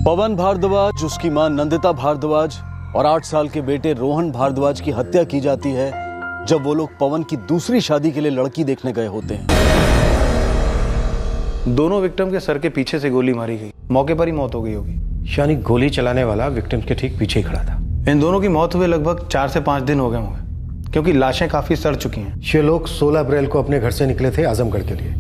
पवन भारद्वाज, उसकी मां नंदिता भारद्वाज और 8 साल के बेटे रोहन भारद्वाज की हत्या की जाती है जब वो लोग पवन की दूसरी शादी के लिए लड़की देखने गए होते हैं। दोनों विक्टिम के सर के पीछे से गोली मारी गई, मौके पर ही मौत हो गई होगी। यानी गोली चलाने वाला विक्टिम के ठीक पीछे ही खड़ा था। इन दोनों की मौत हुए लगभग 4 से 5 दिन हो गए होंगे, क्योंकि लाशें काफी सड़ चुकी हैं। ये लोग 16 अप्रैल को अपने घर से निकले थे आजमगढ़ के लिए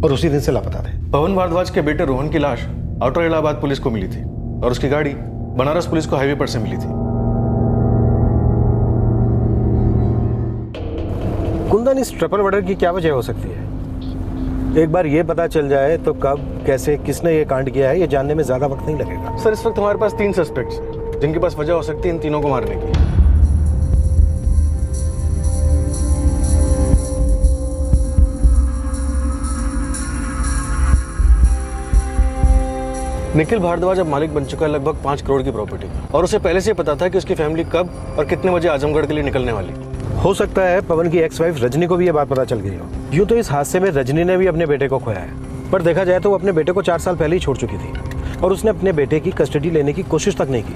और उसी दिन से लापता थे। पवन भारद्वाज के बेटे रोहन की लाश आउटर इलाहाबाद पुलिस को मिली थी और उसकी गाड़ी बनारस पुलिस को हाईवे पर से मिली थी। कुंदन, इस ट्रिपल मर्डर की क्या वजह हो सकती है? एक बार ये पता चल जाए तो कब, कैसे, किसने ये कांड किया है, ये जानने में ज्यादा वक्त नहीं लगेगा। सर, इस वक्त हमारे पास 3 सस्पेक्ट्स हैं जिनके पास वजह हो सकती है इन तीनों को मारने की। निखिल भारद्वाज अब मालिक बन चुका है लगभग 5 करोड़ की प्रॉपर्टी और उसे पहले से पता था कि उसकी फैमिली कब और कितने बजे आजमगढ़ के लिए निकलने वाली। हो सकता है पवन की एक्स वाइफ रजनी को भी ये बात पता चल गई हो। यूं तो इस हादसे में रजनी ने भी अपने बेटे को खोया है, पर देखा जाए तो वो अपने बेटे को 4 साल पहले ही छोड़ चुकी थी और उसने अपने बेटे की कस्टडी लेने की कोशिश तक नहीं की,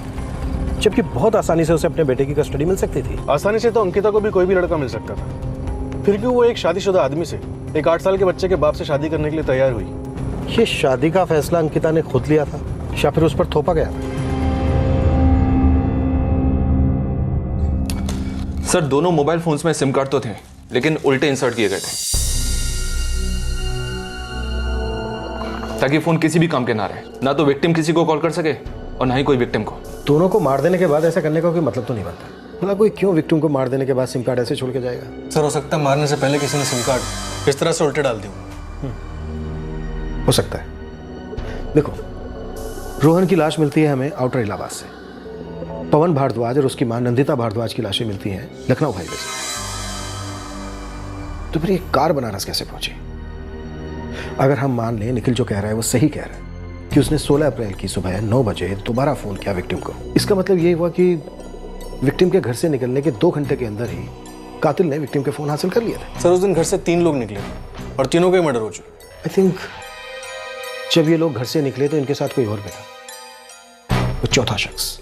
जबकि बहुत आसानी से उसे अपने बेटे की कस्टडी मिल सकती थी। आसानी से तो अंकिता को भी कोई भी लड़का मिल सकता था, फिर क्यों वो एक शादीशुदा आदमी से एक 8 साल के बच्चे के बाप से शादी करने के लिए तैयार हुई? ये शादी का फैसला अंकिता ने खुद लिया था या फिर उस पर थोपा गया था? सर, दोनों मोबाइल फोन्स में सिम कार्ड तो थे, लेकिन उल्टे इंसर्ट किए गए थे ताकि फोन किसी भी काम के ना रहे। ना तो विक्टिम किसी को कॉल कर सके और ना ही कोई विक्टिम को। दोनों को मार देने के बाद ऐसा करने का कोई मतलब तो नहीं बनता। मतलब कोई क्यों विक्टिम को मार देने के बाद सिम कार्ड ऐसे छोड़ के जाएगा? सर, हो सकता है मारने से पहले किसी ने सिम कार्ड इस तरह से उल्टे डाल दिया हो सकता है। देखो, रोहन की लाश मिलती है हमें आउटर इलाहाबाद से, पवन भारद्वाज और उसकी मां नंदिता भारद्वाज की लाशें मिलती हैं लखनऊ हाईवे से। तो फिर ये कार बनारस कैसे पहुंची? अगर हम मान लें निखिल जो कह रहा है वो सही कह रहा है कि उसने 16 अप्रैल की सुबह 9 बजे दोबारा फोन किया विक्टिम को, इसका मतलब ये हुआ कि विक्टिम के घर से निकलने के 2 घंटे के अंदर ही कातिल ने विक्टिम के फोन हासिल कर लिए थे। सर, उस दिन घर से 3 लोग निकले और तीनों के मर्डर हो चुके। आई थिंक जब ये लोग घर से निकले तो इनके साथ कोई और भी था, वो चौथा शख्स,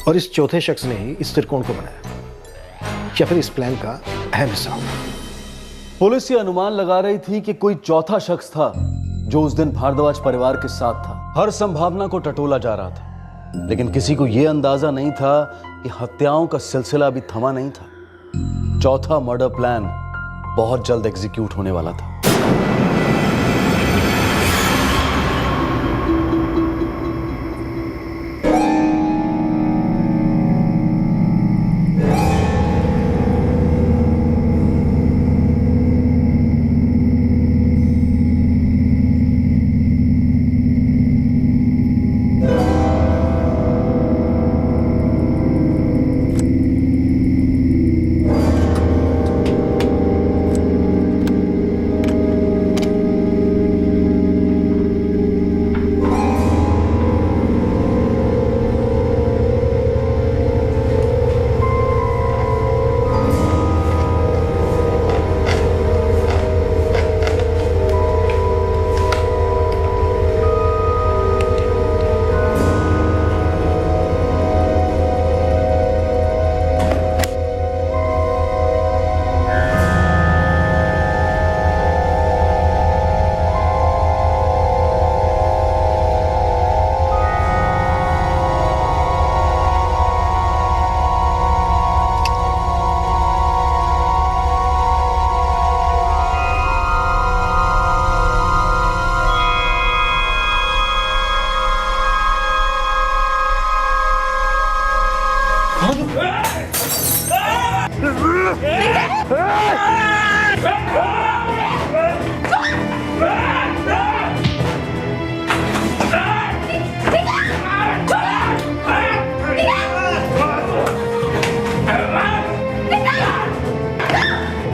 और इस चौथे शख्स ने ही इस त्रिकोण को बनाया या फिर इस प्लान का अहम हिस्सा होगा। पुलिस ये अनुमान लगा रही थी कि कोई चौथा शख्स था जो उस दिन भारद्वाज परिवार के साथ था। हर संभावना को टटोला जा रहा था, लेकिन किसी को यह अंदाजा नहीं था कि हत्याओं का सिलसिला अभी थमा नहीं था। चौथा मर्डर प्लान बहुत जल्द एग्जीक्यूट होने वाला था।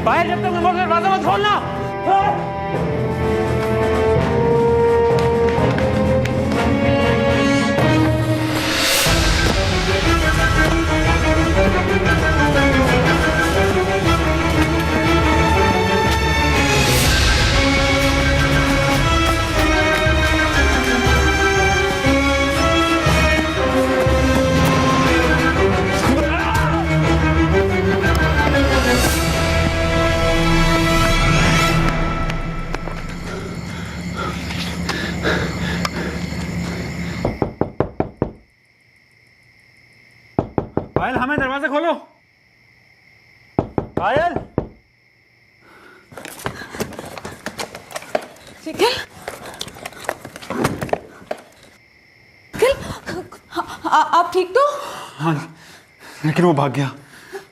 बाहर जब तक रिमोट का दरवाजा मत खोलना। निखिल, आप ठीक तो? हाँ, लेकिन वो भाग गया।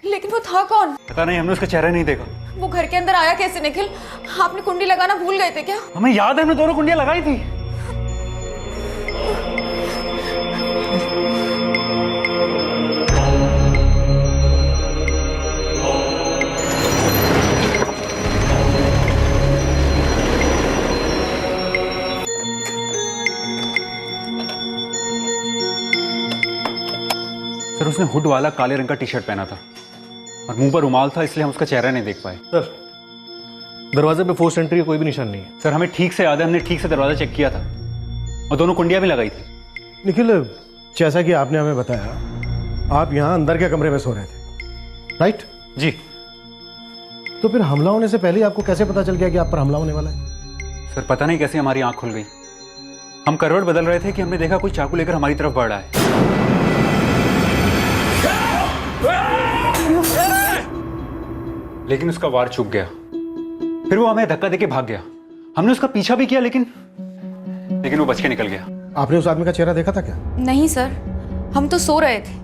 लेकिन वो था कौन? पता नहीं, हमने उसका चेहरा नहीं देखा। वो घर के अंदर आया कैसे निखिल? आपने कुंडी लगाना भूल गए थे क्या? हमें याद है, हमने दोनों कुंडियां लगाई थी। सर, उसने हुड वाला काले रंग का टी शर्ट पहना था और मुंह पर रुमाल था, इसलिए हम उसका चेहरा नहीं देख पाए। सर, दरवाजे पे फोर्स एंट्री का कोई भी निशान नहीं है। सर, हमें ठीक से याद है, हमने ठीक से दरवाजा चेक किया था और दोनों कुंडियां भी लगाई थी। निखिल, जैसा कि आपने हमें बताया, आप यहाँ अंदर के कमरे में सो रहे थे, राइट? जी। तो फिर हमला होने से पहले आपको कैसे पता चल गया कि आप पर हमला होने वाला है? सर, पता नहीं कैसे हमारी आंख खुल गई। हम करवट बदल रहे थे कि हमने देखा कोई चाकू लेकर हमारी तरफ बढ़ रहा है। लेकिन उसका वार चूक गया। फिर वो हमें धक्का देके भाग गया। हमने उसका पीछा भी किया, लेकिन वो बच के निकल गया। आपने उस आदमी का चेहरा देखा था क्या? नहीं सर, हम तो सो रहे थे।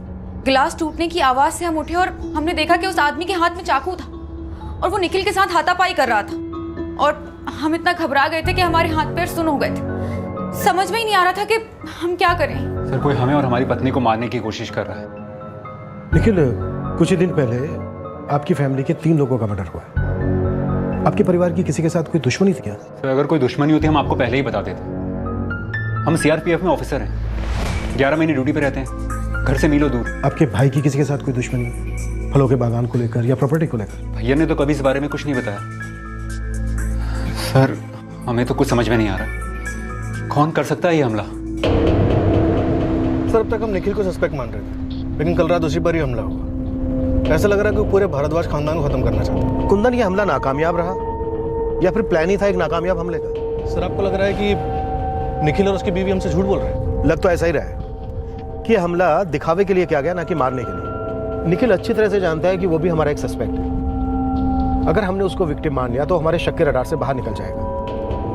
गिलास टूटने की आवाज से हम उठे और हमने देखा कि उस आदमी के हाथ में चाकू था और वो निखिल के साथ हाथापाई कर रहा था और हम इतना घबरा गए थे कि हमारे हाथ पैर सुन्न हो गए थे। समझ में ही नहीं आ रहा था कि हम क्या करें। सर, कोई हमें और हमारी पत्नी को मारने की कोशिश कर रहा है। निखिल, कुछ ही दिन पहले आपकी फैमिली के 3 लोगों का मर्डर हुआ है। आपके परिवार की किसी के साथ कोई दुश्मनी थी क्या? सर, अगर कोई दुश्मनी होती हम आपको पहले ही बता देते। हम सीआरपीएफ में ऑफिसर हैं, 11 महीने ड्यूटी पे रहते हैं, घर से मीलों दूर। आपके भाई की किसी के साथ कोई दुश्मनी, फलों के बागान को लेकर या प्रॉपर्टी को लेकर? भैया ने तो कभी इस बारे में कुछ नहीं बताया। सर, हमें तो कुछ समझ में नहीं आ रहा, कौन कर सकता है ये हमला? सर, अब तक हम निखिल को सस्पेक्ट मान रहे थे, लेकिन कल रात उसी पर ही हमला हुआ। ऐसा लग रहा है कि वो पूरे भारद्वाज खानदान को खत्म करना चाहते हैं। कुंदन, ये हमला नाकामयाब रहा या फिर प्लान ही था एक नाकामयाब हमले का? सर, आपको लग रहा है कि निखिल और उसकी बीवी हमसे झूठ बोल रहे हैं? लग तो ऐसा ही रहा है कि हमला दिखावे के लिए किया गया, ना कि मारने के लिए। निखिल अच्छी तरह से जानता है कि वो भी हमारा एक सस्पेक्ट है। अगर हमने उसको विक्टिम मान लिया तो हमारे शक के रडार से बाहर निकल जाएगा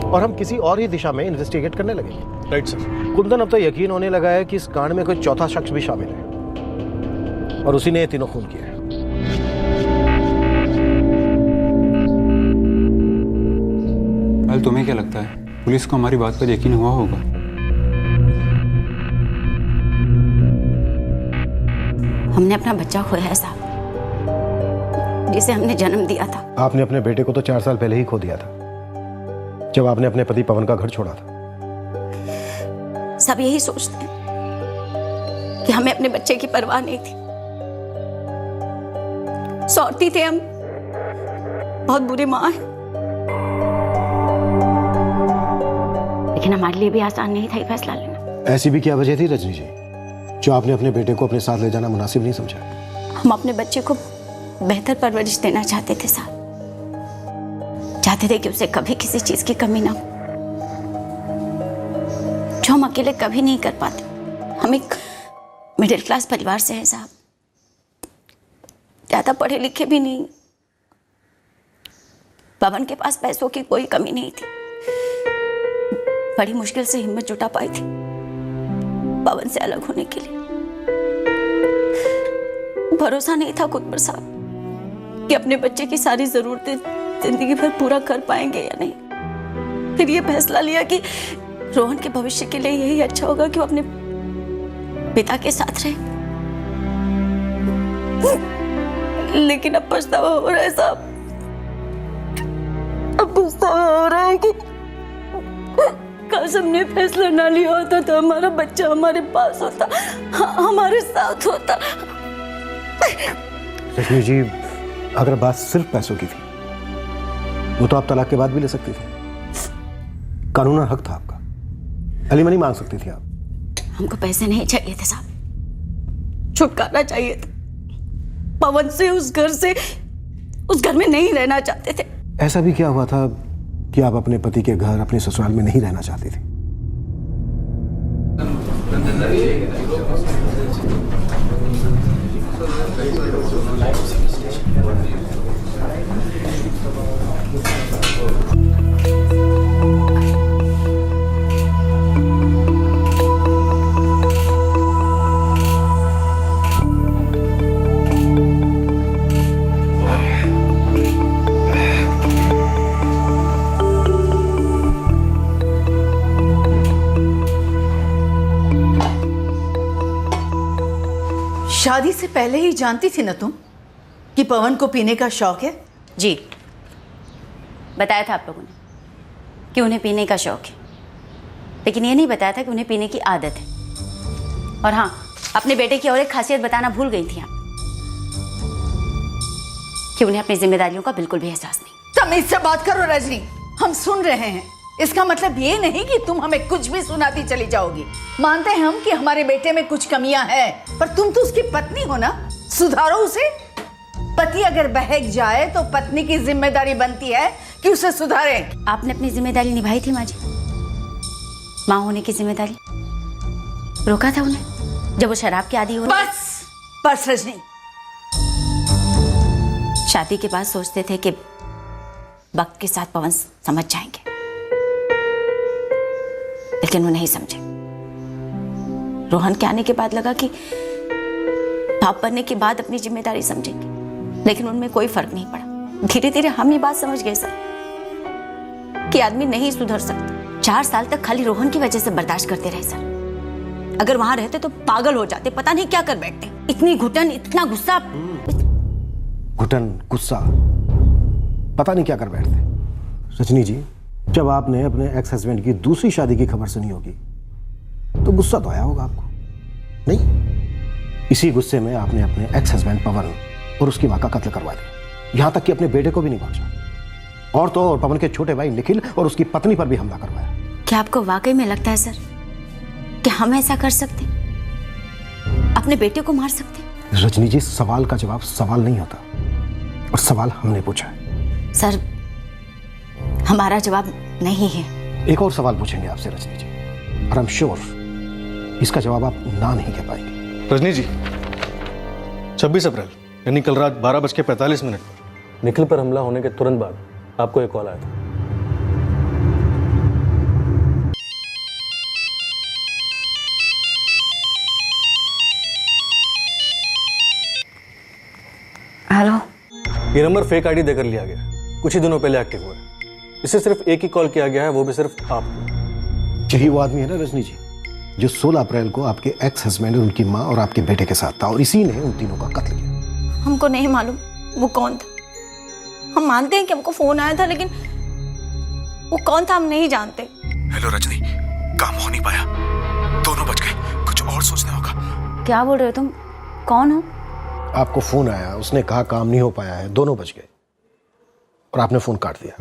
और हम किसी और ही दिशा में इन्वेस्टिगेट करने लगेंगे। Right sir. कुंदन, अब तो यकीन होने लगा है कि इस कांड में कोई चौथा शख्स भी शामिल है और उसी ने ये तीनों खून किया है। कल तुम्हें क्या लगता है, पुलिस को हमारी बात पर यकीन हुआ होगा? हमने अपना बच्चा खोया है साहब, जिसे हमने जन्म दिया था। आपने अपने बेटे को तो 4 साल पहले ही खो दिया था, जब आपने अपने पति पवन का घर छोड़ा था। सब यही सोचते हैं कि हमें अपने बच्चे की परवाह नहीं थी। सौरती थे हम, बहुत बुरी माँ है, लेकिन हमारे लिए भी आसान नहीं था ये फैसला लेना। ऐसी भी क्या वजह थी रजनी जी, जो आपने अपने बेटे को अपने साथ ले जाना मुनासिब नहीं समझा? हम अपने बच्चे को बेहतर परवरिश देना चाहते थे साहब, चाहते थे कि उसे कभी किसी चीज की कमी ना हो, जो हम अकेले कभी नहीं कर पाते। हम एक मिडिल क्लास परिवार से हैं साहब, ज्यादा पढ़े लिखे भी नहीं। पवन के पास पैसों की कोई कमी नहीं थी, बड़ी मुश्किल से हिम्मत जुटा पाई थी पवन से अलग होने के लिए। भरोसा नहीं था खुद पर साहब कि अपने बच्चे की सारी जरूरतें जिंदगी भर पूरा कर पाएंगे या नहीं। फिर ये फैसला लिया कि रोहन के भविष्य के लिए यही अच्छा होगा कि वो अपने पिता के साथ रहे। लेकिन अब पछतावा हो रहा है साहब, अब पछतावा हो रहा है कि काश हमने फैसला ना लिया होता तो हमारा बच्चा हमारे पास होता, हमारे साथ होता। रजनी जी, अगर बात सिर्फ पैसों की थी, वो तो आप तलाक के बाद भी ले सकती थी। कानूनन हक था आपका, एलिमनी मांग सकती थी आप। हमको पैसे नहीं चाहिए थे साहब, छुटकारा चाहिए था पवन से। उस घर में नहीं रहना चाहते थे। ऐसा भी क्या हुआ था कि आप अपने पति के घर, अपने ससुराल में नहीं रहना चाहती थी? शादी से पहले ही जानती थी ना तुम कि पवन को पीने का शौक है? जी, बताया था आप लोगों ने कि उन्हें पीने का शौक है, लेकिन ये नहीं बताया था कि उन्हें पीने की आदत है। और हाँ, अपने बेटे की और एक खासियत बताना भूल गई थी आप, कि उन्हें अपनी जिम्मेदारियों का बिल्कुल भी एहसास नहीं। तमीज से बात करो रजनी, हम सुन रहे हैं। इसका मतलब ये नहीं कि तुम हमें कुछ भी सुनाती चली जाओगी। मानते हैं हम कि हमारे बेटे में कुछ कमियां हैं, पर तुम तो उसकी पत्नी हो ना, सुधारो उसे। पति अगर बहक जाए तो पत्नी की जिम्मेदारी बनती है कि उसे सुधारे। आपने अपनी जिम्मेदारी निभाई थी माँ जी, माँ होने की जिम्मेदारी। रोका था उन्हें जब वो शराब के आदी हो रहे। बस रजनी। शादी के बाद सोचते थे कि वक्त के साथ पवन समझ जाएंगे, लेकिन वो नहीं समझे। रोहन के आने के बाद लगा कि बाप बनने के बाद अपनी जिम्मेदारी समझेंगे, लेकिन उनमें कोई फर्क नहीं पड़ा। धीरे धीरे हम ये बात समझ गए सर कि आदमी नहीं सुधर सकता। 4 साल तक खाली रोहन की वजह से बर्दाश्त करते रहे सर। अगर वहां रहते तो पागल हो जाते, पता नहीं क्या कर बैठते। इतनी घुटन, इतना गुस्सा। घुटन, गुस्सा, पता नहीं क्या कर बैठते। रजनी जी, जब आपने अपने एक्स हस्बैंड की दूसरी शादी की खबर सुनी होगी तो गुस्सा तो आया होगा आपको, नहीं? इसी गुस्से में आपने अपने एक्स हस्बैंड पवन और उसकी मां का कत्ल करवा दिया, यहां तक कि अपने बेटे को भी नहीं बख्शा। और तो और पवन के छोटे भाई निखिल और उसकी पत्नी पर भी हमला करवाया। क्या आपको वाकई में लगता है सर कि हम ऐसा कर सकते, अपने बेटे को मार सकते? रजनी जी, सवाल का जवाब सवाल नहीं होता, और सवाल हमने पूछा है। सर, हमारा जवाब नहीं है। एक और सवाल पूछेंगे आपसे रजनी जी, और आई एम श्योर इसका जवाब आप ना नहीं कह पाएंगे। रजनी जी, 26 अप्रैल यानी कल रात 12:45 पर निखिल पर हमला होने के तुरंत बाद आपको एक कॉल आया था। हेलो। ये नंबर फेक आईडी देकर लिया गया, कुछ ही दिनों पहले एक्टिव हुआ है। इसे सिर्फ एक ही कॉल किया गया है, वो भी सिर्फ आपको। यही वो आदमी है ना रजनी जी, जो 16 अप्रैल को आपके एक्स हस्बैंड और उनकी मां और आपके बेटे के साथ था, और इसी ने उन तीनों का कत्ल किया। हमको नहीं मालूम वो कौन था। हम मानते हैं कि हमको फोन आया था, लेकिन वो कौन था हम नहीं जानते। हेलो रजनी, काम हो नहीं पाया, दोनों बच गए, कुछ और सोचना होगा। क्या बोल रहे हो तुम? कौन हो? आपको फोन आया, उसने कहा काम नहीं हो पाया है, दोनों बच गए, और आपने फोन काट दिया।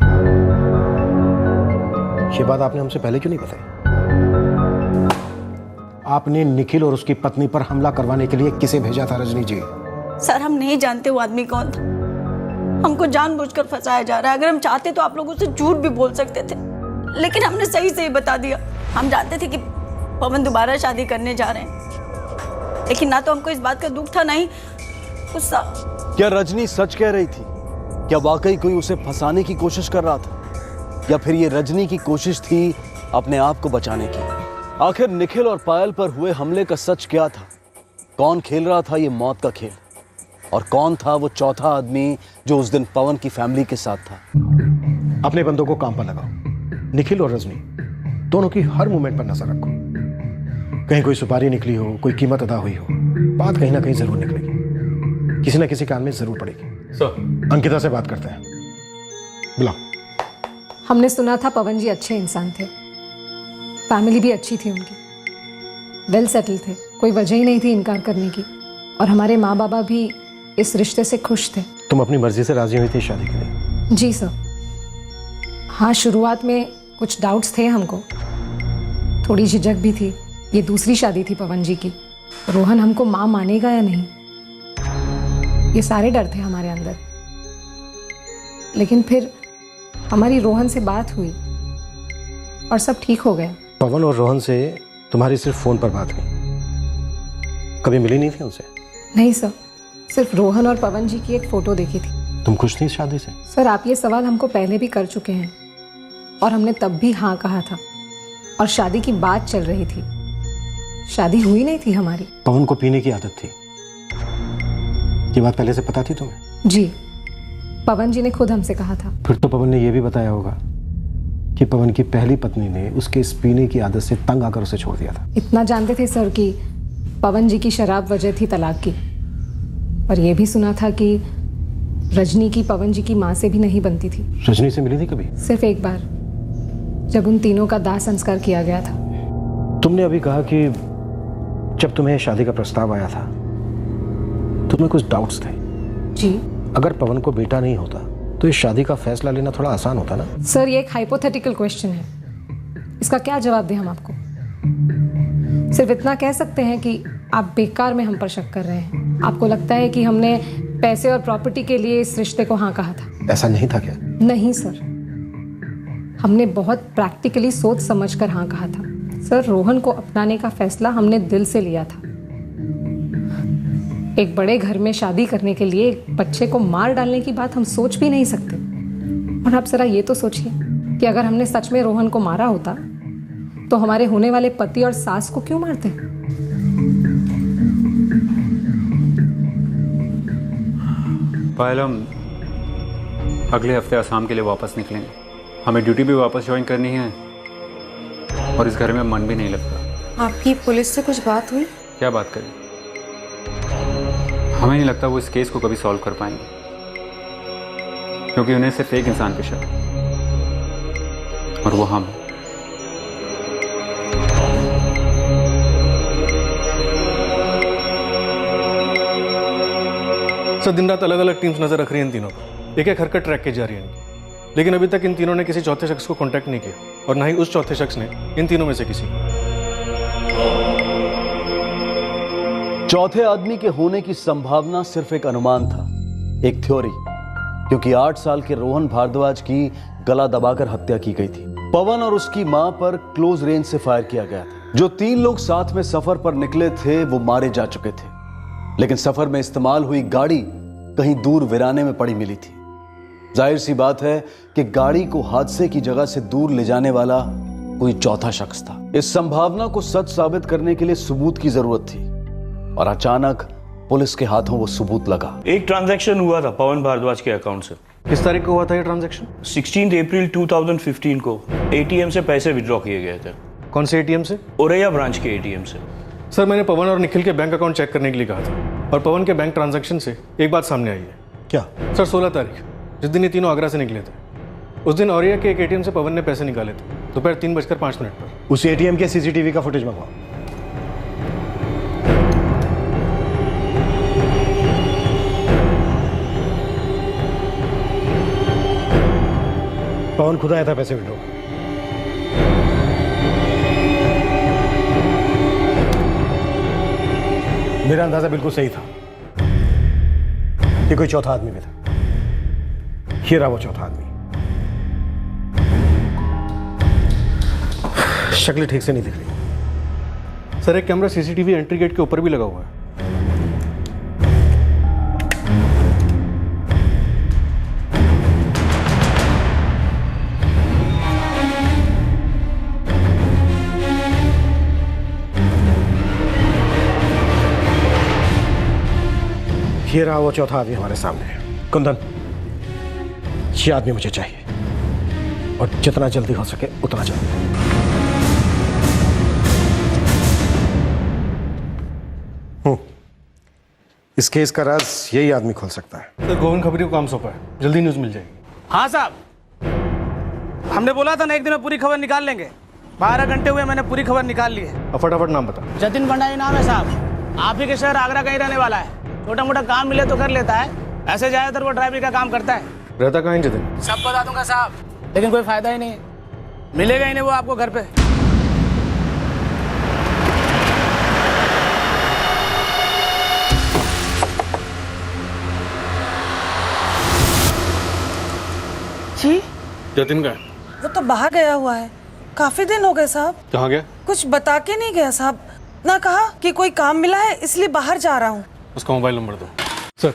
ये बात आपने हमसे पहले क्यों नहीं बताई? आपने निखिल और उसकी पत्नी पर हमला करवाने के लिए किसे भेजा था रजनी जी? सर, हम नहीं जानते वो आदमी कौन था। हमको जानबूझकर फंसाया जा रहा है। अगर हम चाहते तो आप लोगों से झूठ भी बोल सकते थे, लेकिन हमने सही सही बता दिया। हम जानते थे कि पवन दोबारा शादी करने जा रहे हैं, लेकिन ना तो हमको इस बात का दुख था, ना ही गुस्सा। क्या रजनी सच कह रही थी? क्या वाकई कोई उसे फंसाने की कोशिश कर रहा था, या फिर ये रजनी की कोशिश थी अपने आप को बचाने की? आखिर निखिल और पायल पर हुए हमले का सच क्या था? कौन खेल रहा था ये मौत का खेल, और कौन था वो चौथा आदमी जो उस दिन पवन की फैमिली के साथ था? अपने बंदों को काम पर लगाओ। निखिल और रजनी दोनों की हर मूवमेंट पर नजर रखो। कहीं कोई सुपारी निकली हो, कोई कीमत अदा हुई हो, बात कहीं ना कहीं जरूर निकलेगी, किसी ना किसी कान में जरूर पड़ेगी। सर, अंकिता से बात करते हैं, बुलाओ। हमने सुना था पवन जी अच्छे इंसान थे, फैमिली भी अच्छी थी उनकी, वेल सेटल थे, कोई वजह ही नहीं थी इनकार करने की, और हमारे माँ बाबा भी इस रिश्ते से खुश थे। तुम अपनी मर्जी से राजी हुई थी शादी के लिए? जी सर। हाँ, शुरुआत में कुछ डाउट्स थे हमको, थोड़ी झिझक भी थी। ये दूसरी शादी थी पवन जी की, रोहन हमको माँ मानेगा या नहीं, ये सारे डर थे हमारे अंदर। लेकिन फिर हमारी रोहन से बात हुई और सब ठीक हो गया। पवन और रोहन से तुम्हारी सिर्फ फोन पर बात हुई, कभी मिली नहीं थी उनसे? नहीं सर, सिर्फ रोहन और पवन जी की एक फोटो देखी थी। तुम खुश थी इस शादी से? सर, आप ये सवाल हमको पहले भी कर चुके हैं, और हमने तब भी हाँ कहा था, और शादी की बात चल रही थी, शादी हुई नहीं थी हमारी। पवन को पीने की आदत थी, ये बात पहले से पता थी तुम्हें? जी, पवन जी ने खुद हमसे कहा था। फिर तो पवन ने यह भी बताया होगा कि पवन की पहली पत्नी ने उसके इस पीने की आदत से तंग आकर उसे छोड़ दिया था। इतना जानते थे सर कि पवन जी की शराब वजह थी तलाक की, और ये भी सुना था कि रजनी की पवन जी की माँ से भी नहीं बनती थी। रजनी से मिली थी कभी? सिर्फ एक बार, जब उन तीनों का दाह संस्कार किया गया था। तुमने अभी कहा कि जब तुम्हें शादी का प्रस्ताव आया था तुम्हें कुछ डाउट्स थे। जी। अगर पवन को बेटा नहीं होता तो इस शादी का फैसला लेना थोड़ा आसान होता ना? सर, ये एक हाइपोथेटिकल क्वेश्चन है, इसका क्या जवाब दें हम आपको? सिर्फ इतना कह सकते हैं कि आप बेकार में हम पर शक कर रहे हैं। आपको लगता है कि हमने पैसे और प्रॉपर्टी के लिए इस रिश्ते को हाँ कहा था। ऐसा नहीं था क्या? नहीं सर, हमने बहुत प्रैक्टिकली सोच समझकर हाँ कहा था। सर, रोहन को अपनाने का फैसला हमने दिल से लिया था। एक बड़े घर में शादी करने के लिए एक बच्चे को मार डालने की बात हम सोच भी नहीं सकते। और आप जरा ये तो सोचिए कि अगर हमने सच में रोहन को मारा होता तो हमारे होने वाले पति और सास को क्यों मारते? पायल, हम अगले हफ्ते असम के लिए वापस निकलेंगे। हमें ड्यूटी भी वापस ज्वाइन करनी है और इस घर में मन भी नहीं लगता। आपकी पुलिस से कुछ बात हुई? क्या बात करें, हमें नहीं लगता वो इस केस को कभी सॉल्व कर पाएंगे, क्योंकि उन्हें सिर्फ एक इंसान पे शक है और वो हम। सर, दिन रात अलग अलग टीम्स नजर रख रही हैं इन तीनों पर, एक एक हरकत ट्रैक की जा रही है इनकी, लेकिन अभी तक इन तीनों ने किसी चौथे शख्स को कांटेक्ट नहीं किया और ना ही उस चौथे शख्स ने इन तीनों में से किसी को। चौथे आदमी के होने की संभावना सिर्फ एक अनुमान था, एक थ्योरी, क्योंकि 8 साल के रोहन भारद्वाज की गला दबाकर हत्या की गई थी। पवन और उसकी मां पर क्लोज रेंज से फायर किया गया था। जो 3 लोग साथ में सफर पर निकले थे वो मारे जा चुके थे, लेकिन सफर में इस्तेमाल हुई गाड़ी कहीं दूर वीराने में पड़ी मिली थी। जाहिर सी बात है कि गाड़ी को हादसे की जगह से दूर ले जाने वाला कोई चौथा शख्स था। इस संभावना को सच साबित करने के लिए सबूत की जरूरत थी और अचानक पुलिस के हाथों वो सबूत लगा। एक ट्रांजैक्शन हुआ था पवन भारद्वाज के अकाउंट से। किस तारीख को हुआ था ये ट्रांजैक्शन? 16 अप्रैल 2015 को एटीएम से पैसे विड्रॉ किए गए थे। कौन से एटीएम से? ओरैया ब्रांच के एटीएम से। सर, मैंने पवन और निखिल के बैंक अकाउंट चेक करने के लिए कहा था और पवन के बैंक ट्रांजैक्शन से एक बात सामने आई है। क्या? सर, 16 तारीख, जिस दिन ये तीनों आगरा से निकले थे, उस दिन औरैया के एक एटीएम से पवन ने पैसे निकाले थे दोपहर 3:05 पर। उस एटीएम के सीसीटीवी का फुटेज मंगवाओ। पवन खुद आया था पैसे विड्रॉ। मेरा अंदाजा बिल्कुल सही था कि कोई चौथा आदमी भी था। ये रहा वो चौथा आदमी। शक्ल ठीक से नहीं दिख रही। सर, एक कैमरा सीसीटीवी एंट्री गेट के ऊपर भी लगा हुआ है। ये रहा वो चौथा आदमी हमारे सामने। कुंदन, ये आदमी मुझे चाहिए और जितना जल्दी हो सके उतना जल्दी। इस केस का राज यही आदमी खोल सकता है। सर, गोविंद खबरी को काम सौंपा है, जल्दी न्यूज मिल जाएगी। हाँ साहब, हमने बोला था ना एक दिन में पूरी खबर निकाल लेंगे। 12 घंटे हुए, मैंने पूरी खबर निकाल ली है। अब फटाफट नाम बता। जतिन भंडारी नाम है साहब। आप ही के शहर आगरा का ही रहने वाला है। छोटा मोटा काम मिले तो कर लेता है, ऐसे ज्यादातर वो ड्राइवरी का काम करता है। रहता कहाँ है जतिन? सब बता दूंगा साहब, लेकिन कोई फायदा ही नहीं, मिलेगा ही नहीं वो आपको घर पे। जी, जतिन का है? वो तो बाहर गया हुआ है, काफी दिन हो गए साहब। कहाँ गया? कुछ बता के नहीं गया साहब, ना कहा कि कोई काम मिला है इसलिए बाहर जा रहा हूँ। उसका मोबाइल नंबर दो। सर,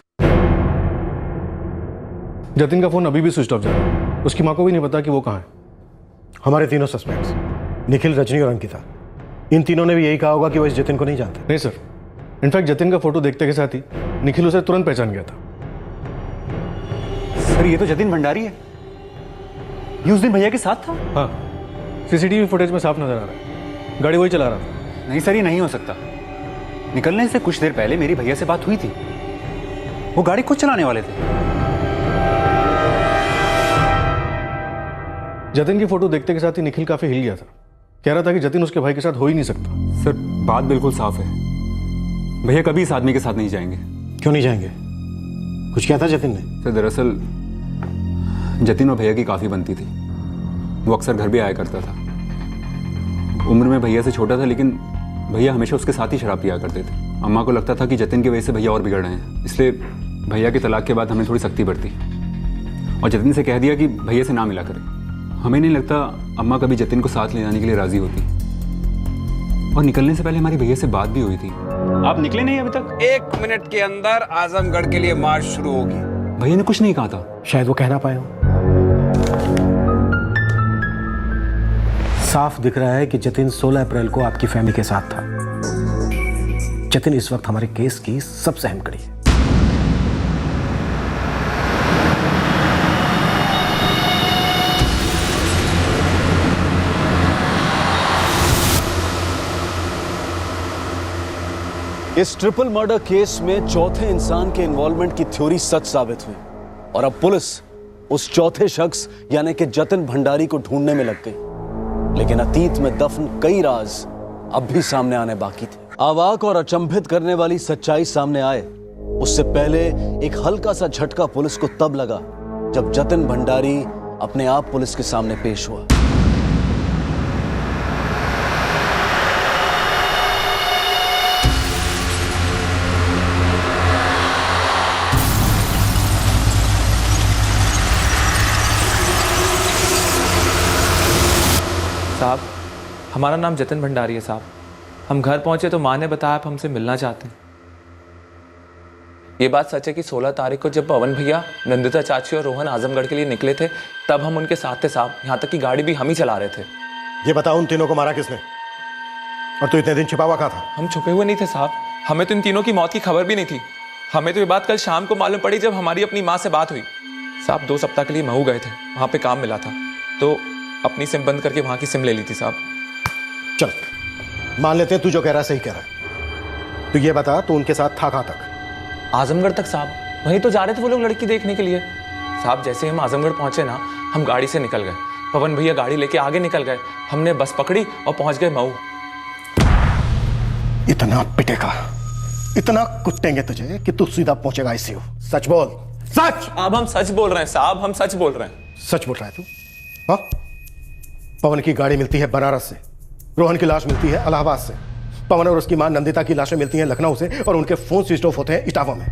जतिन का फोन अभी भी स्विच ऑफ जा रहा है। उसकी माँ को भी नहीं पता कि वो कहाँ है। हमारे तीनों सस्पेक्ट्स, निखिल, रजनी और अंकिता, इन तीनों ने भी यही कहा होगा कि वो इस जतिन को नहीं जानते। नहीं सर, इनफैक्ट जतिन का फोटो देखते के साथ ही निखिल उसे तुरंत पहचान गया था। सर, ये तो जतिन भंडारी है, ये उस दिन भैया के साथ था। हाँ, सीसीटीवी फुटेज में साफ नजर आ रहा है, गाड़ी वही चला रहा था। नहीं सर, ये नहीं हो सकता। निकलने से कुछ देर पहले मेरी भैया से बात हुई थी। वो गाड़ी खुद चलाने वाले थे। जतिन की फोटो देखते के साथ ही निखिल काफी हिल गया था। कह रहा था कि जतिन उसके भाई के साथ हो ही नहीं सकता। सर बात बिल्कुल साफ है, भैया कभी इस आदमी के साथ नहीं जाएंगे। क्यों नहीं जाएंगे? कुछ किया था जतिन ने? सर दरअसल जतिन और भैया की काफ़ी बनती थी, वो अक्सर घर भी आया करता था। उम्र में भैया से छोटा था, लेकिन भैया हमेशा उसके साथ ही शराब पिया करते थे। अम्मा को लगता था कि जतिन की वजह से भैया और बिगड़ रहे हैं, इसलिए भैया के तलाक के बाद हमने थोड़ी सख्ती बरती और जतिन से कह दिया कि भैया से ना मिला करे। हमें नहीं लगता अम्मा कभी जतिन को साथ ले जाने के लिए राजी होती, और निकलने से पहले हमारी भैया से बात भी हुई थी। आप निकले नहीं अभी तक? 1 मिनट के अंदर आजमगढ़ के लिए मार्च शुरू होगी। भैया ने कुछ नहीं कहा था। शायद वो कहना पाए हो। साफ दिख रहा है कि जतिन 16 अप्रैल को आपकी फैमिली के साथ था। जतिन इस वक्त हमारे केस की सबसे अहम कड़ी है। इस ट्रिपल मर्डर केस में चौथे इंसान के इन्वॉल्वमेंट की थ्योरी सच साबित हुई और अब पुलिस उस चौथे शख्स यानी कि जतिन भंडारी को ढूंढने में लग गई। लेकिन अतीत में दफन कई राज अब भी सामने आने बाकी थे। अवाक और अचंभित करने वाली सच्चाई सामने आए उससे पहले एक हल्का सा झटका पुलिस को तब लगा जब जतिन भंडारी अपने आप पुलिस के सामने पेश हुआ। साहब, हमारा नाम जतिन भंडारी है साहब। हम घर पहुंचे तो माँ ने बताया आप हमसे मिलना चाहते हैं। ये बात सच है कि 16 तारीख को जब पवन भैया, नंदिता चाची और रोहन आजमगढ़ के लिए निकले थे तब हम उनके साथ थे साहब। यहाँ तक कि गाड़ी भी हम ही चला रहे थे। ये बताओ, उन तीनों को मारा किसने? और तू इतने दिन छिपा हुआ कहाँ था? हम छुपे हुए नहीं थे साहब, हमें तो इन तीनों की मौत की खबर भी नहीं थी। हमें तो ये बात कल शाम को मालूम पड़ी जब हमारी अपनी माँ से बात हुई। साहब 2 सप्ताह के लिए महू गए थे, वहाँ पे काम मिला था तो अपनी सिम बंद करके वहाँ की सिम ले ली थी साहब। चल मान लेते हैं तू जो कह रहा है सही कह रहा है। तो ये बता, तू उनके साथ था कहाँ तक? आजमगढ़ तक साहब, वहीं तो जा रहे थे वो लोग लड़की देखने के लिए। साहब जैसे हम आजमगढ़ पहुंचे ना, हम गाड़ी से निकल गए। पवन भैया गाड़ी लेके आगे निकल गए, हमने बस पकड़ी और पहुंच गए मऊ। इतना पिटेगा, इतना कुटेंगे तुझे कि तू सीधा पहुंचेगा आईसीयू। सच बोल, सच। अब हम सच बोल रहे हैं साहब, हम सच बोल रहे हैं। सच बोल रहा है तू? हाँ? पवन की गाड़ी मिलती है बनारस से, रोहन की लाश मिलती है इलाहाबाद से, पवन और उसकी मां नंदिता की लाशें मिलती हैं लखनऊ से और उनके फोन स्विच ऑफ होते हैं इटावा में।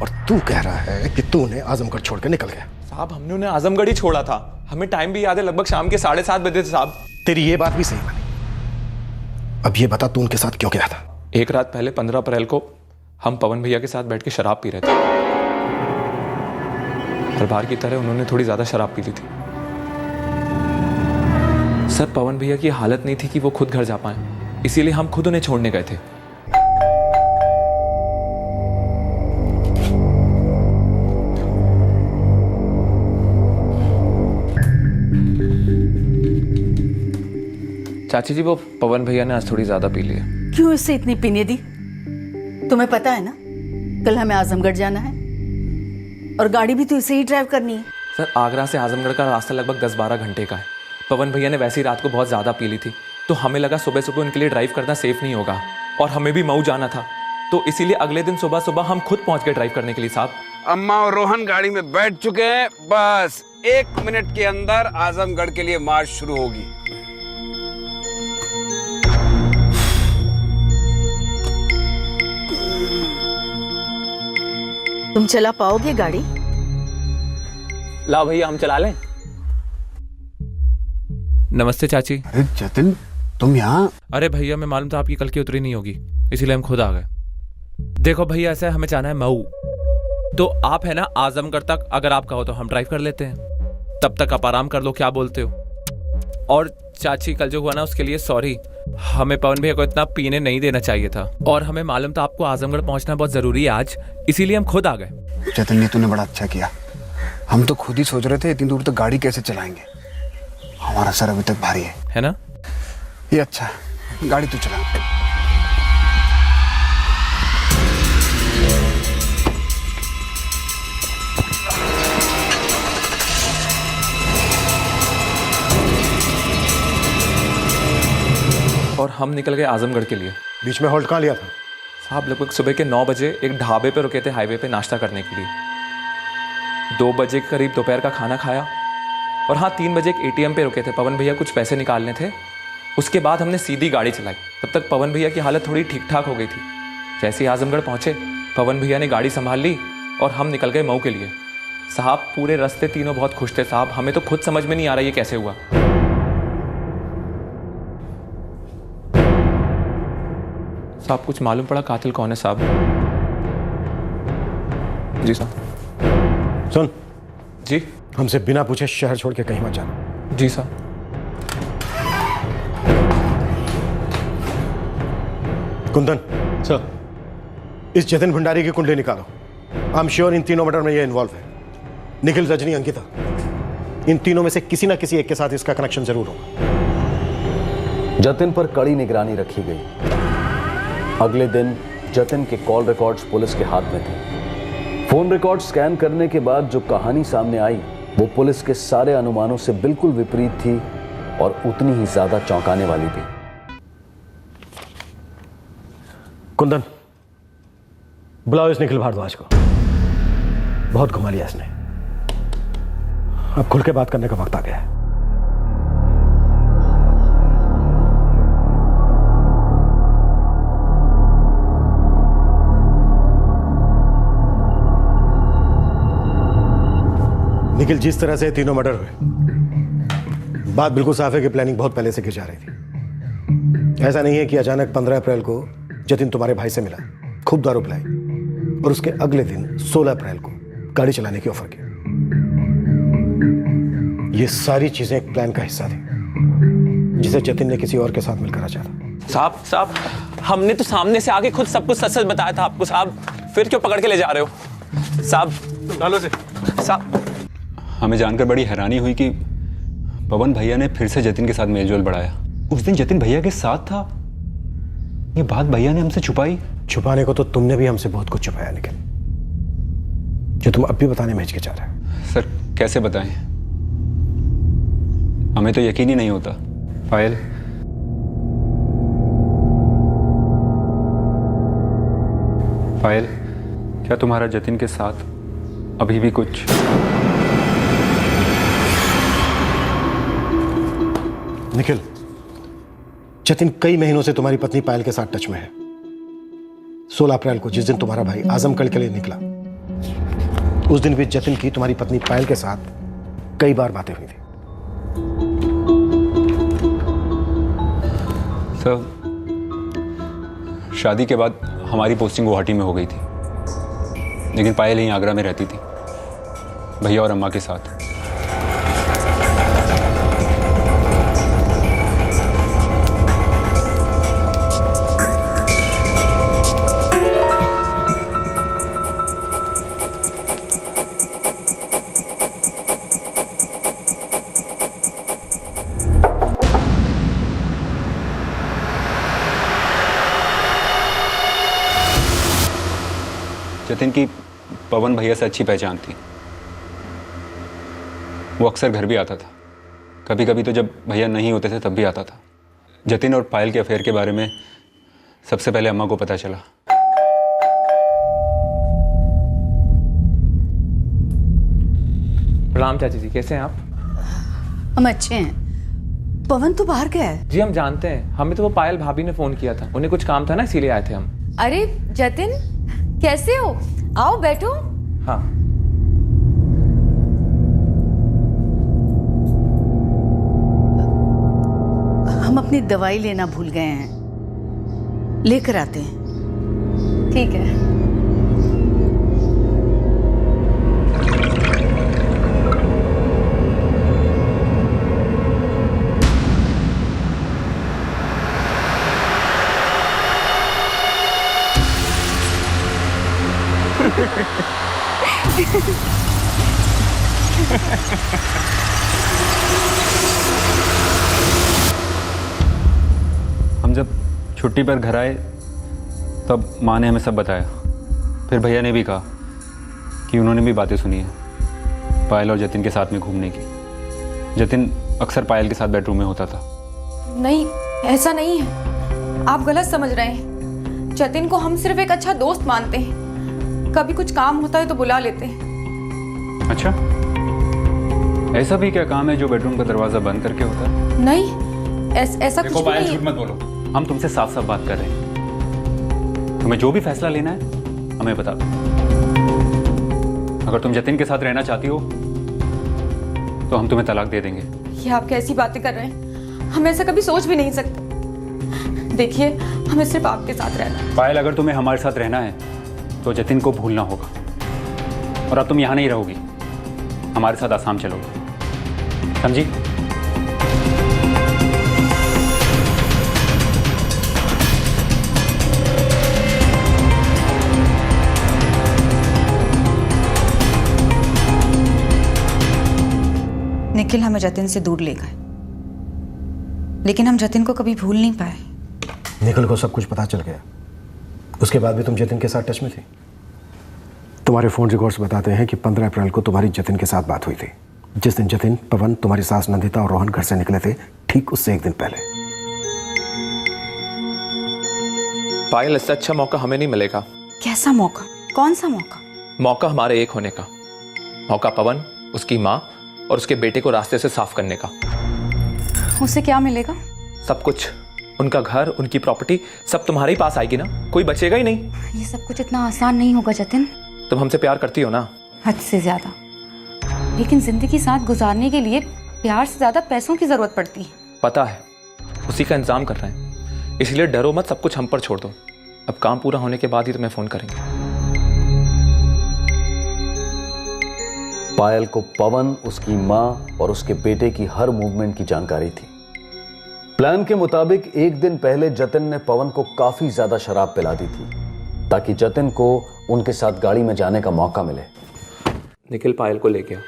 और तू कह रहा है कि तू उन्हें आजमगढ़ छोड़कर निकल गया। साहब हमने उन्हें आजमगढ़ ही छोड़ा था, हमें टाइम भी याद है, लगभग शाम के 7:30 बजे थे साहब। तेरी ये बात भी सही मानी। अब ये बता, तू उनके साथ क्यों गया था? एक रात पहले 15 अप्रैल को हम पवन भैया के साथ बैठ के शराब पी रहे थे। हर बार की तरह उन्होंने थोड़ी ज्यादा शराब पी ली थी। सर पवन भैया की हालत नहीं थी कि वो खुद घर जा पाए, इसीलिए हम खुद उन्हें छोड़ने गए थे। चाची जी वो पवन भैया ने आज थोड़ी ज्यादा पी ली है। क्यों इससे इतनी पीने दी? तुम्हें पता है ना कल हमें आजमगढ़ जाना है और गाड़ी भी तो इसे ही ड्राइव करनी है। सर आगरा से आजमगढ़ का रास्ता लगभग 10-12 घंटे का है। पवन भैया ने वैसी रात को बहुत ज़्यादा पी ली थी तो हमें लगा सुबह सुबह उनके लिए ड्राइव करना सेफ नहीं होगा और हमें भी मऊ जाना था, तो इसीलिए अगले दिन सुबह सुबह हम खुद पहुंच गए ड्राइव करने के लिए साहब। अम्मा और रोहन गाड़ी में बैठ चुके हैं, बस 1 मिनट के अंदर आजमगढ़ के लिए मार्च शुरू होगी। तुम चला पाओगे गाड़ी? लाओ भैया हम चला लें। नमस्ते चाची। अरे जतिन तुम यहाँ? अरे भैया मैं मालूम था आपकी कल की उतरी नहीं होगी, इसीलिए हम खुद आ गए। देखो भैया ऐसा है, हमें जाना है मऊ, तो आप है ना आजमगढ़ तक अगर आप कहो तो हम ड्राइव कर लेते हैं, तब तक आप आराम कर लो, क्या बोलते हो? और चाची कल जो हुआ ना उसके लिए सॉरी, हमें पवन भैया को इतना पीने नहीं देना चाहिए था और हमें मालूम था आपको आजमगढ़ पहुंचना बहुत जरूरी है आज, इसीलिए हम खुद आ गए। जतिन ये तूने बड़ा अच्छा किया, हम तो खुद ही सोच रहे थे इतनी दूर तक गाड़ी कैसे चलाएंगे, हमारा सर अभी तक भारी है ना? ये अच्छा है, गाड़ी तू चला। हम निकल गए आजमगढ़ के लिए। बीच में हॉल्ट कहाँ लिया था? साहब लगभग सुबह के 9 बजे एक ढाबे पे रुके थे हाईवे पे नाश्ता करने के लिए। 2 बजे के करीब दोपहर का खाना खाया और हाँ 3 बजे एक ATM पे रुके थे, पवन भैया कुछ पैसे निकालने थे। उसके बाद हमने सीधी गाड़ी चलाई। तब तक पवन भैया की हालत थोड़ी ठीक ठाक हो गई थी। जैसे ही आजमगढ़ पहुंचे पवन भैया ने गाड़ी संभाल ली और हम निकल गए मऊ के लिए। साहब पूरे रास्ते तीनों बहुत खुश थे साहब, हमें तो खुद समझ में नहीं आ रहा ये कैसे हुआ। साहब कुछ मालूम पड़ा कातिल कौन है साहब? जी साहब। सुन जी, हमसे बिना पूछे शहर छोड़ के कहीं मत जाना। जी साहब। कुंदन सर, इस जतिन भंडारी की कुंडली निकालो। आई एम श्योर इन तीनों मर्डर में ये इन्वॉल्व है। निखिल, रजनी, अंकिता, इन तीनों में से किसी ना किसी एक के साथ इसका कनेक्शन जरूर होगा। जतिन पर कड़ी निगरानी रखी गई। अगले दिन जतिन के कॉल रिकॉर्ड्स पुलिस के हाथ में थे। फोन रिकॉर्ड स्कैन करने के बाद जो कहानी सामने आई वो पुलिस के सारे अनुमानों से बिल्कुल विपरीत थी और उतनी ही ज्यादा चौंकाने वाली भी। कुंदन, बुलाओ इस निखिल भारद्वाज को। बहुत घुमा लिया इसने, अब खुल के बात करने का वक्त आ गया है। निखिल, जिस तरह से तीनों मर्डर हुए, बात बिल्कुल साफ है कि प्लानिंग बहुत पहले से की जा रही थी। ऐसा नहीं है कि अचानक 15 अप्रैल को जतिन तुम्हारे भाई से मिला, खूब दारू पिलाई और उसके अगले दिन 16 अप्रैल को गाड़ी चलाने की ऑफर की। ये सारी चीजें एक प्लान का हिस्सा थी जिसे जतिन ने किसी और के साथ मिलकर रचा था। साहब हमने तो सामने से आके खुद सब कुछ सच सच बताया था आपको साहब, फिर क्यों पकड़ के ले जा रहे हो साहब? डालो से साहब। हमें जानकर बड़ी हैरानी हुई कि पवन भैया ने फिर से जतिन के साथ मेलजोल बढ़ाया। उस दिन जतिन भैया के साथ था। ये बात भैया ने हमसे छुपाई। छुपाने को तो तुमने भी हमसे बहुत कुछ छुपाया निखिल, जो तुम अब भी बताने में हिचकिचा रहे हो। सर कैसे बताएं, हमें तो यकीन ही नहीं होता। पायल, पायल, क्या तुम्हारा जतिन के साथ अभी भी कुछ? निखिल, जतिन कई महीनों से तुम्हारी पत्नी पायल के साथ टच में है। 16 अप्रैल को जिस दिन तुम्हारा भाई आजमगढ़ के लिए निकला, उस दिन भी जतिन की तुम्हारी पत्नी पायल के साथ कई बार बातें हुई थी। सर, शादी के बाद हमारी पोस्टिंग गुवाहाटी में हो गई थी, लेकिन पायल यहीं आगरा में रहती थी भैया और अम्मा के साथ। जतिन की पवन भैया से अच्छी पहचान थी। वो अक्सर घर भी आता था, कभी कभी तो जब भैया नहीं होते थे तब भी आता था। जतिन और पायल के अफेयर के बारे में सबसे पहले अम्मा को पता चला। प्रणाम चाची जी, कैसे हैं आप? हम अच्छे हैं। पवन तो बाहर गया है। जी हम जानते हैं, हमें तो वो पायल भाभी ने फोन किया था, उन्हें कुछ काम था ना इसीलिए आए थे हम। अरे जतिन, कैसे हो? आओ बैठो। हाँ। हम अपनी दवाई लेना भूल गए हैं, लेकर आते हैं। ठीक है। हम जब छुट्टी पर घर आए तब माँ ने हमें सब बताया। फिर भैया ने भी कहा कि उन्होंने भी बातें सुनी हैं पायल और जतिन के साथ में घूमने की। जतिन अक्सर पायल के साथ बेडरूम में होता था। नहीं, ऐसा नहीं है। आप गलत समझ रहे हैं। जतिन को हम सिर्फ एक अच्छा दोस्त मानते हैं। कभी कुछ काम होता है तो बुला लेते हैं। अच्छा, ऐसा भी क्या काम है जो बेडरूम का दरवाजा बंद करके होता है? नहीं, ऐसा कुछ भी नहीं। झूठ मत बोलो, हम तुमसे साफ साफ बात कर रहे हैं। तुम्हें जो भी फैसला लेना है हमें बता दो। अगर तुम जतिन के साथ रहना चाहती हो तो हम तुम्हें तलाक दे देंगे। ये आप कैसी बातें कर रहे हैं? हम ऐसा कभी सोच भी नहीं सकते। देखिए, हमें सिर्फ आपके साथ रहना है। पायल, अगर तुम्हें हमारे साथ रहना है तो जतिन को भूलना होगा। और अब तुम यहाँ नहीं रहोगी, हमारे साथ आसाम चलोगी, समझी? निखिल हमें जतिन से दूर ले गए, लेकिन हम जतिन को कभी भूल नहीं पाए। निखिल को सब कुछ पता चल गया, उसके बाद भी तुम जतिन के साथ टच में थी। तुम्हारे फोन रिकॉर्ड्स बताते हैं कि 15 अप्रैल को तुम्हारी जतिन के साथ बात हुई थी, जिस दिन जतिन, पवन, तुम्हारी सास नंदिता और रोहन घर से निकले थे, ठीक उससे एक दिन पहले। पायल, इससे अच्छा मौका हमें नहीं मिलेगा। कैसा मौका? कौन सा मौका? मौका हमारे एक होने का। मौका पवन, उसकी माँ और उसके बेटे को रास्ते से साफ करने का। उसे क्या मिलेगा? सब कुछ। उनका घर, उनकी प्रॉपर्टी सब तुम्हारे ही पास आएगी ना, कोई बचेगा ही नहीं। ये सब कुछ इतना आसान नहीं होगा जतिन। तुम हमसे प्यार करती हो ना? हद से ज्यादा। लेकिन जिंदगी साथ गुजारने के लिए प्यार से ज्यादा पैसों की जरूरत पड़ती है। पता है, उसी का इंतजाम कर रहे हैं। इसलिए डरो मत, सब कुछ हम पर छोड़ दो। अब काम पूरा होने के बाद ही तुम्हें फोन करेंगे। पायल को पवन, उसकी माँ और उसके बेटे की हर मूवमेंट की जानकारी थी। प्लान के मुताबिक एक दिन पहले जतिन ने पवन को काफी ज्यादा शराब पिला दी थी, ताकि जतिन को उनके साथ गाड़ी में जाने का मौका मिले। निखिल पायल को ले गया।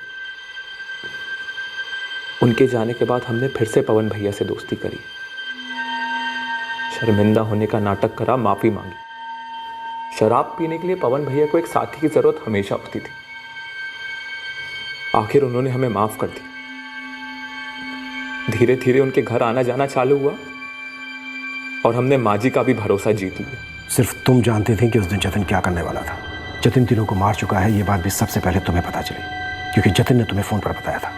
उनके जाने के बाद हमने फिर से पवन भैया से दोस्ती करी, शर्मिंदा होने का नाटक करा, माफी मांगी। शराब पीने के लिए पवन भैया को एक साथी की जरूरत हमेशा होती थी। आखिर उन्होंने हमें माफ कर दिया। धीरे धीरे उनके घर आना जाना चालू हुआ और हमने माँ जी का भी भरोसा जीत लिया। सिर्फ तुम जानते थे कि उस दिन जतिन क्या करने वाला था। जतिन तीनों को मार चुका है, ये बात भी सबसे पहले तुम्हें पता चली, क्योंकि जतिन ने तुम्हें फोन पर बताया था।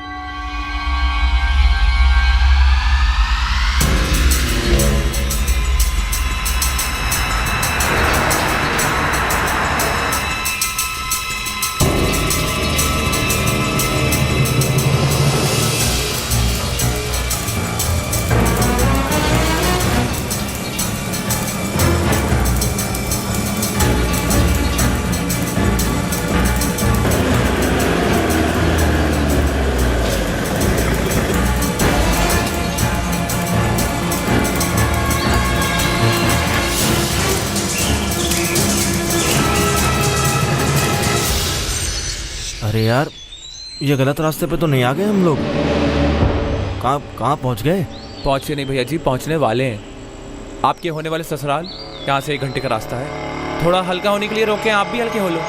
अरे यार, ये गलत रास्ते पे तो नहीं आ गए हम लोग? कहाँ पहुंच गए? पहुंचे नहीं भैया जी, पहुंचने वाले हैं। आपके होने वाले ससुराल यहाँ से 1 घंटे का रास्ता है। थोड़ा हल्का होने के लिए रोके, आप भी हल्के हो लो।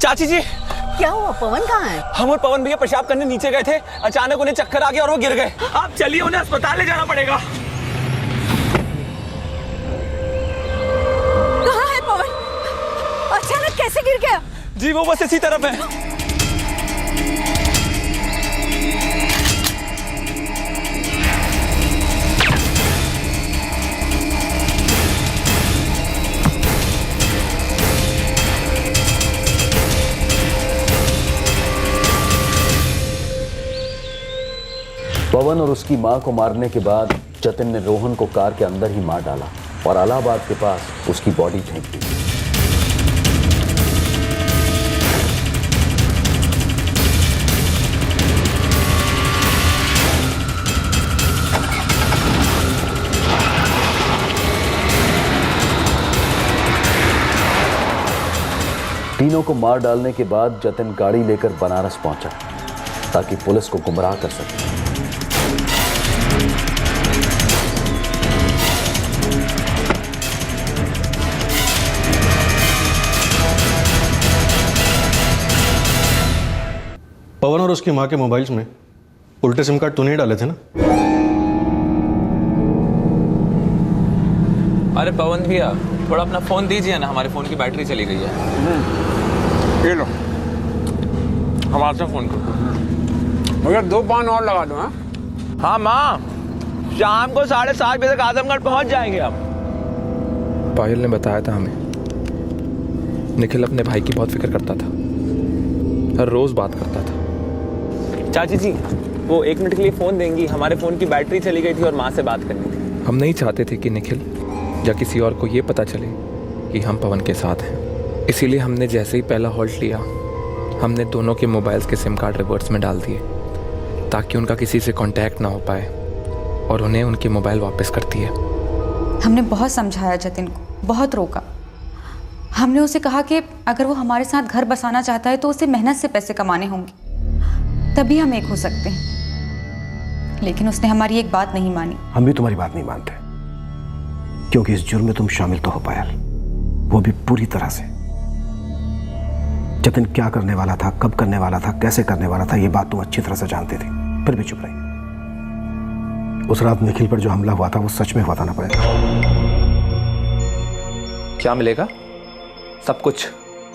चाची जी, क्या हुआ? पवन कहाँ है? हम और पवन भैया पेशाब करने नीचे गए थे, अचानक उन्हें चक्कर आ गया और वो गिर गए। आप चलिए, उन्हें अस्पताल ले जाना पड़ेगा। कहाँ है पवन? अचानक कैसे गिर गया? जी वो बस इसी तरफ है। पवन और उसकी मां को मारने के बाद जतिन ने रोहन को कार के अंदर ही मार डाला और इलाहाबाद के पास उसकी बॉडी फेंक दी। तीनों को मार डालने के बाद जतिन गाड़ी लेकर बनारस पहुंचा ताकि पुलिस को गुमराह कर सके। पवन और उसकी मां के मोबाइल्स में उल्टे सिम कार्ड तूने ही डाले थे ना? अरे पवन भैया, थोड़ा अपना फोन दीजिए ना, हमारे फोन की बैटरी चली गई है। ये लो, हमारे से फोन करो। मगर 2 पान और लगा दो। हाँ माँ, शाम को 7:30 बजे तक आजमगढ़ पहुंच जाएंगे हम। पायल ने बताया था हमें, निखिल अपने भाई की बहुत फिक्र करता था, हर रोज बात करता था। चाची जी, वो 1 मिनट के लिए फोन देंगी, हमारे फोन की बैटरी चली गई थी और माँ से बात करनी थी। हम नहीं चाहते थे कि निखिल या किसी और को ये पता चले कि हम पवन के साथ हैं, इसीलिए हमने जैसे ही पहला हॉल्ट लिया, हमने दोनों के मोबाइल्स के सिम कार्ड रिवर्स में डाल दिए ताकि उनका किसी से कांटेक्ट ना हो पाए और उन्हें उनके मोबाइल वापस कर दिए। हमने बहुत समझाया जतिन को, बहुत रोका। हमने उसे कहा कि अगर वो हमारे साथ घर बसाना चाहता है तो उसे मेहनत से पैसे कमाने होंगे, तभी हम एक हो सकते हैं। लेकिन उसने हमारी एक बात नहीं मानी। हम भी तुम्हारी बात नहीं मानते, क्योंकि इस जुर्म में तुम शामिल तो हो पायल, वो भी पूरी तरह से। जतिन क्या करने वाला था, कब करने वाला था, कैसे करने वाला था, ये बात तुम अच्छी तरह से जानते थे, फिर भी चुप रही। उस रात निखिल पर जो हमला हुआ था वो सच में हुआ था ना पायल? क्या मिलेगा? सब कुछ,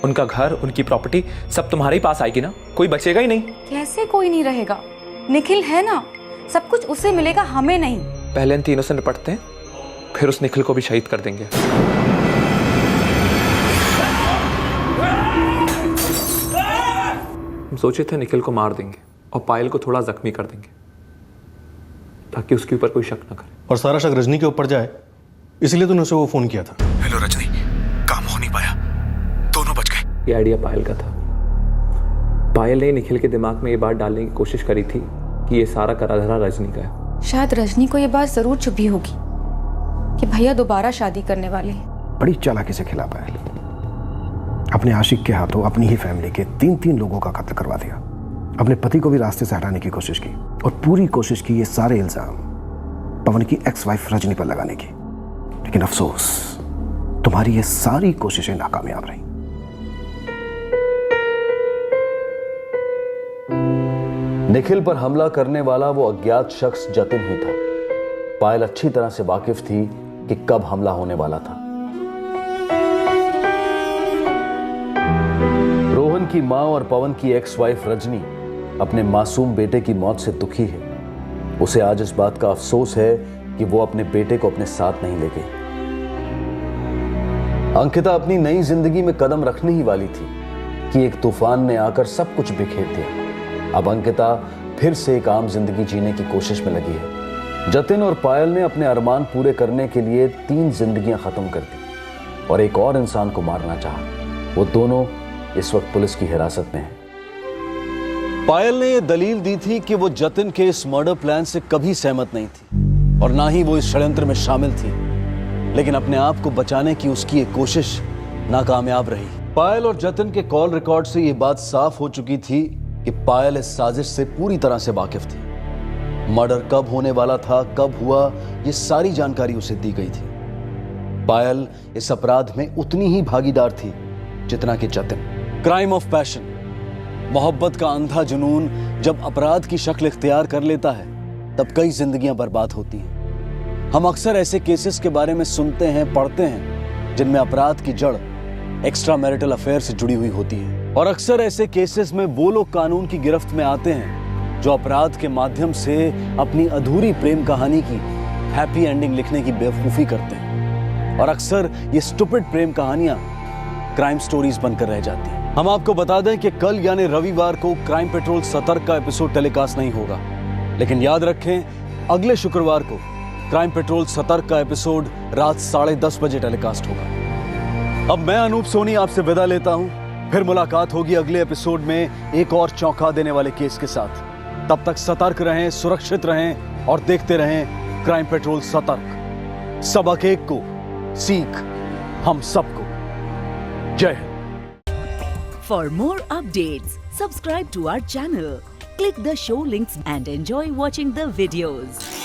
उनका घर, उनकी प्रॉपर्टी, सब तुम्हारे ही पास आएगी ना, कोई बचेगा ही नहीं। कैसे कोई नहीं रहेगा? निखिल है ना, सब कुछ उसे मिलेगा, हमें नहीं। पहले इन तीनों से निपटते हैं, फिर उस निखिल को भी शहीद कर देंगे। हम सोचे थे निखिल को मार देंगे और पायल को थोड़ा जख्मी कर देंगे ताकि उसके ऊपर कोई शक न करे, और सारा शक रजनी के ऊपर जाए, इसलिए तूने उसे वो फोन किया था। हेलो रजनी, काम हो नहीं पाया, दोनों बच गए। ये आइडिया पायल का था। पायल ने निखिल के दिमाग में ये बात डालने की कोशिश करी थी कि ये सारा कराधरा रजनी का है। शायद रजनी को ये बात जरूर चुभी होगी कि भैया दोबारा शादी करने वाले हैं। बड़ी चालाकी से खिला पायल, अपने आशिक के हाथों अपनी ही फैमिली के 3 लोगों का कत्ल करवा दिया, अपने पति को भी रास्ते से हटाने की कोशिश की और पूरी कोशिश की ये सारे इल्जाम पवन की एक्स वाइफ रजनी पर लगाने की। लेकिन अफसोस, तुम्हारी ये सारी कोशिशें नाकामयाब रही। निखिल पर हमला करने वाला वो अज्ञात शख्स जतिन ही था। पायल अच्छी तरह से वाकिफ थी कि कब हमला होने वाला था। रोहन की मां और पवन की एक्स वाइफ रजनी अपने मासूम बेटे की मौत से दुखी है। उसे आज इस बात का अफसोस है कि वो अपने बेटे को अपने साथ नहीं ले गई। अंकिता अपनी नई जिंदगी में कदम रखने ही वाली थी कि एक तूफान ने आकर सब कुछ बिखेर दिया। अब अंकिता फिर से एक आम जिंदगी जीने की कोशिश में लगी है। जतिन और पायल ने अपने अरमान पूरे करने के लिए 3 जिंदगियां खत्म कर दी और एक और इंसान को मारना चाहा। वो दोनों इस वक्त पुलिस की हिरासत में हैं। पायल ने यह दलील दी थी कि वो जतिन के इस मर्डर प्लान से कभी सहमत नहीं थी और ना ही वो इस षड्यंत्र में शामिल थी, लेकिन अपने आप को बचाने की उसकी एक कोशिश नाकामयाब रही। पायल और जतिन के कॉल रिकॉर्ड से यह बात साफ हो चुकी थी कि पायल इस साजिश से पूरी तरह से वाकिफ थी। मर्डर कब होने वाला था, कब हुआ, ये सारी जानकारी उसे दी गई थी। पायल इस अपराध में उतनी ही भागीदार थी जितना कि जतिन। क्राइम ऑफ पैशन, मोहब्बत का अंधा जुनून जब अपराध की शक्ल इख्तियार कर लेता है तब कई जिंदगियां बर्बाद होती हैं। हम अक्सर ऐसे केसेस के बारे में सुनते हैं, पढ़ते हैं जिनमें अपराध की जड़ एक्स्ट्रा मैरिटल अफेयर से जुड़ी हुई होती है, और अक्सर ऐसे केसेस में वो लोग कानून की गिरफ्त में आते हैं जो अपराध के माध्यम से अपनी अधूरी प्रेम कहानी की हैप्पी एंडिंग लिखने की बेवकूफी करते हैं, और अक्सर ये स्टूपिड प्रेम कहानियां क्राइम स्टोरीज बनकर रह जाती हैं। हम आपको बता दें कि कल यानी रविवार को क्राइम पेट्रोल सतर्क का एपिसोड टेलीकास्ट नहीं होगा। लेकिन याद रखें, अगले शुक्रवार को क्राइम पेट्रोल सतर्क का एपिसोड रात 10:30 बजे टेलीकास्ट होगा। अब मैं अनूप सोनी आपसे विदा लेता हूं। फिर मुलाकात होगी अगले एपिसोड में एक और चौंका देने वाले केस के साथ। तब तक सतर्क रहें, सुरक्षित रहें और देखते रहें क्राइम पेट्रोल सतर्क। सबक एक को, सीख हम सबको। जय Hind. For more updates, subscribe to our channel, click the show links and enjoy watching the videos.